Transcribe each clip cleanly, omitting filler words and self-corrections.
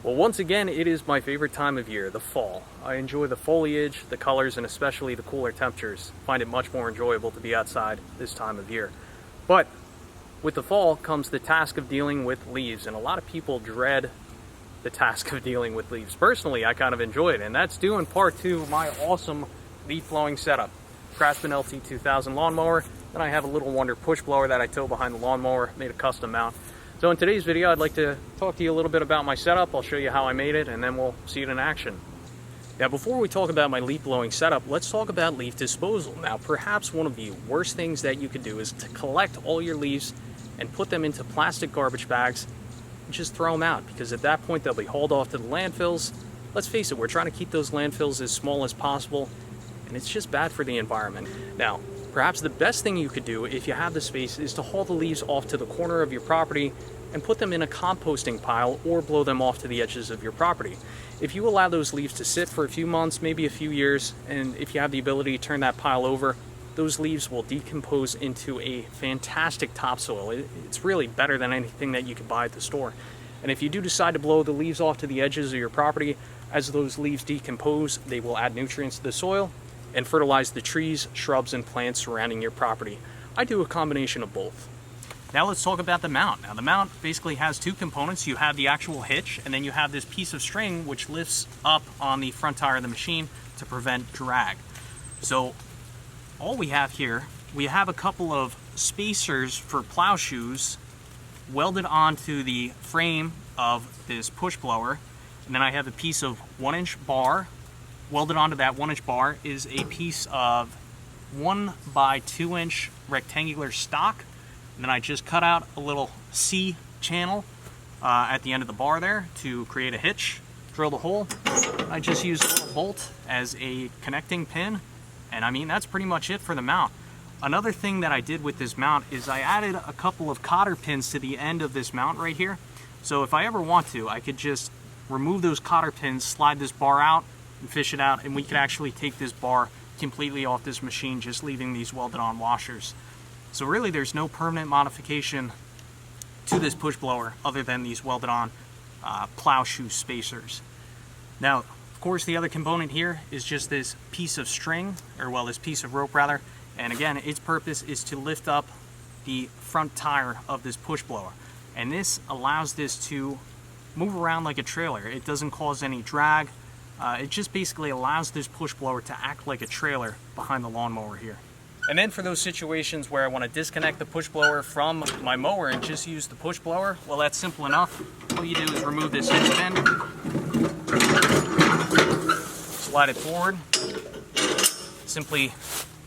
Well, once again, it is my favorite time of year, the fall. I enjoy the foliage, the colors, and especially the cooler temperatures. I find it much more enjoyable to be outside this time of year. But with the fall comes the task of dealing with leaves, and a lot of people dread the task of dealing with leaves. Personally, I kind of enjoy it, and that's due in part to my awesome leaf blowing setup. Craftsman LT2000 lawnmower, then I have a little Wonder push blower that I tow behind the lawnmower, made a custom mount. So in today's video, I'd like to talk to you a little bit about my setup. I'll show you how I made it, and then we'll see it in action. Now, before we talk about my leaf blowing setup, let's talk about leaf disposal. Now, perhaps one of the worst things that you could do is to collect all your leaves and put them into plastic garbage bags and just throw them out, because at that point they'll be hauled off to the landfills. Let's face it, we're trying to keep those landfills as small as possible, and it's just bad for the environment. Now, perhaps the best thing you could do if you have the space is to haul the leaves off to the corner of your property and put them in a composting pile or blow them off to the edges of your property. If you allow those leaves to sit for a few months, maybe a few years, and if you have the ability to turn that pile over, those leaves will decompose into a fantastic topsoil. It's really better than anything that you could buy at the store. And if you do decide to blow the leaves off to the edges of your property, as those leaves decompose, they will add nutrients to the soil and fertilize the trees, shrubs, and plants surrounding your property. I do a combination of both. Now let's talk about the mount. Now the mount basically has two components. You have the actual hitch, and then you have this piece of string which lifts up on the front tire of the machine to prevent drag. So all we have here, we have a couple of spacers for plow shoes welded onto the frame of this push blower. And then I have a piece of 1-inch bar. Welded onto that 1-inch bar is a piece of 1 by 2-inch rectangular stock. And then I just cut out a little C channel at the end of the bar there to create a hitch. Drill the hole. I just used a little bolt as a connecting pin. And I mean, that's pretty much it for the mount. Another thing that I did with this mount is I added a couple of cotter pins to the end of this mount right here. So if I ever want to, I could just remove those cotter pins, slide this bar out, and fish it out, and we could actually take this bar completely off this machine, just leaving these welded on washers. So really there's no permanent modification to this push blower other than these welded on plow shoe spacers. Now, of course, the other component here is just this piece of string, or well, this piece of rope rather, and again, its purpose is to lift up the front tire of this push blower. And this allows this to move around like a trailer. It doesn't cause any drag. It just basically allows this push blower to act like a trailer behind the lawnmower here. And then for those situations where I want to disconnect the push blower from my mower and just use the push blower, well, that's simple enough. All you do is remove this hitch pin, slide it forward, simply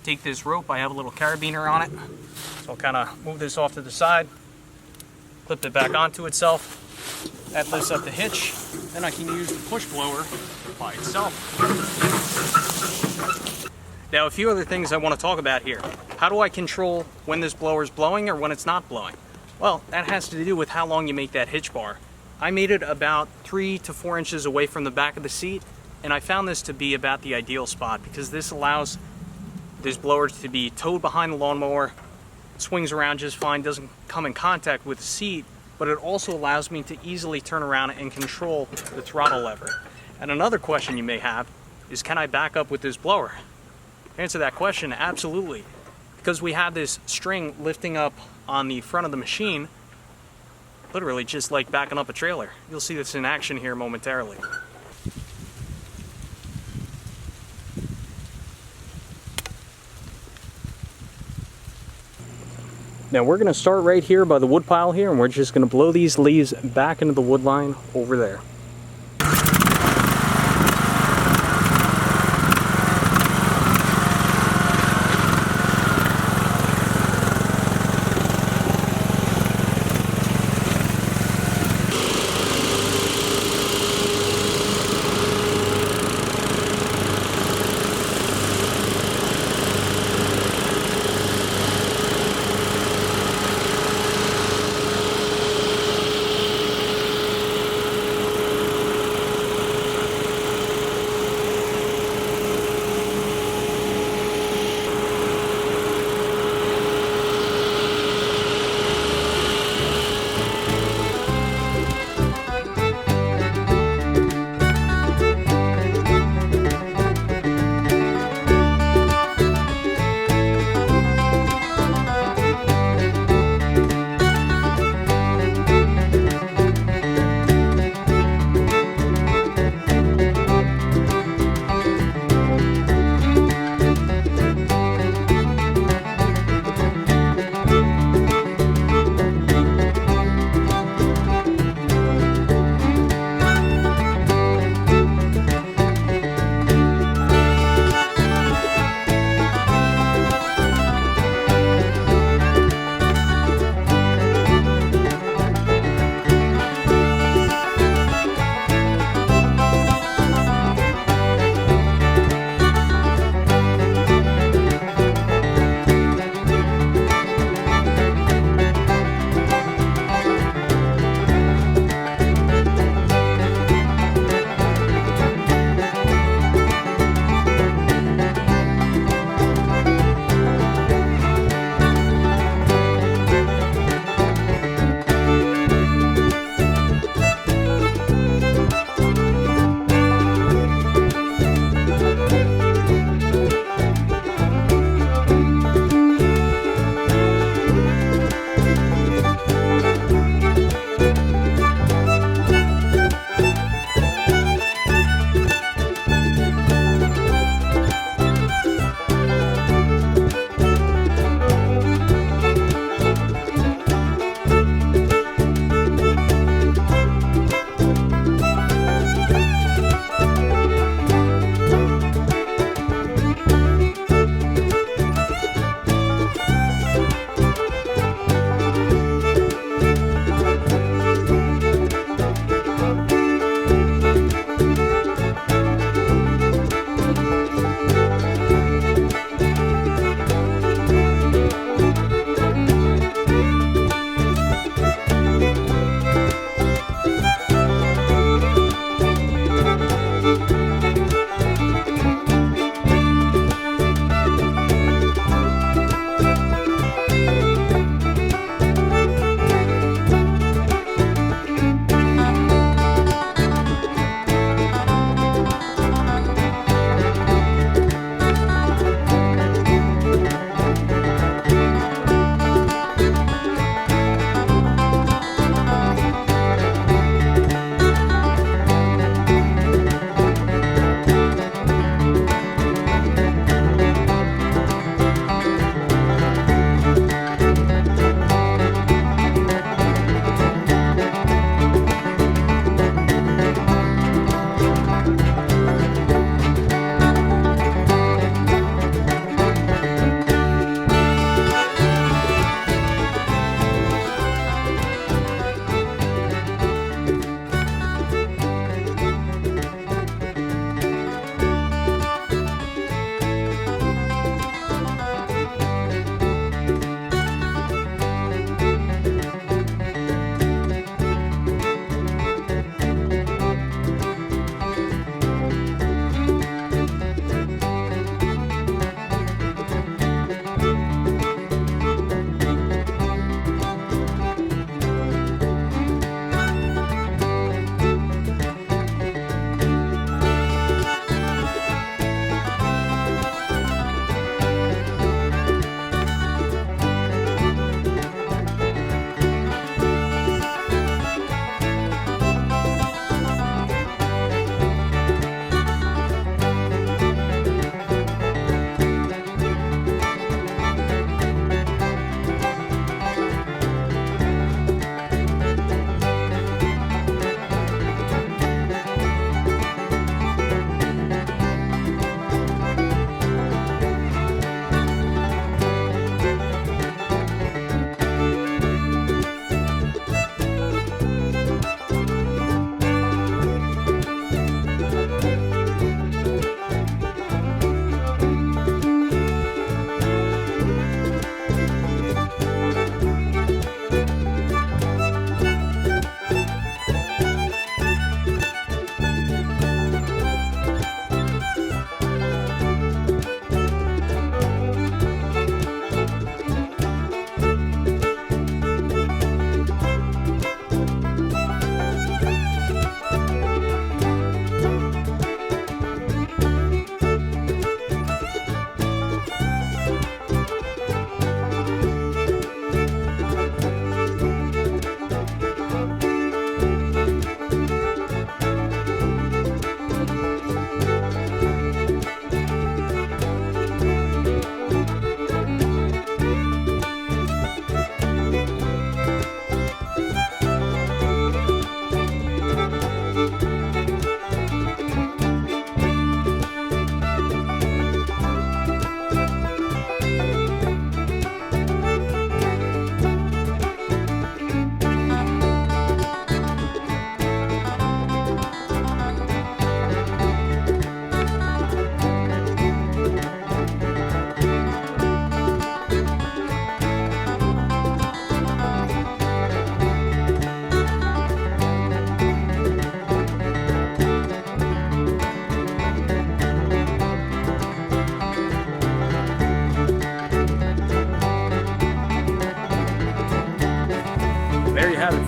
take this rope. I have a little carabiner on it, so I'll kind of move this off to the side, clip it back onto itself. That lifts up the hitch, then I can use the push blower by itself. Now, a few other things I want to talk about here. How do I control when this blower is blowing or when it's not blowing? Well, that has to do with how long you make that hitch bar. I made it about 3 to 4 inches away from the back of the seat, and I found this to be about the ideal spot because this allows this blower to be towed behind the lawnmower, swings around just fine, doesn't come in contact with the seat, but it also allows me to easily turn around and control the throttle lever. And another question you may have is, can I back up with this blower? To answer that question, absolutely. Because we have this string lifting up on the front of the machine, literally just like backing up a trailer. You'll see this in action here momentarily. Now we're going to start right here by the wood pile here, and we're just going to blow these leaves back into the wood line over there.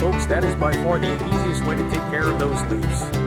folks, that is by far the easiest way to take care of those leaves.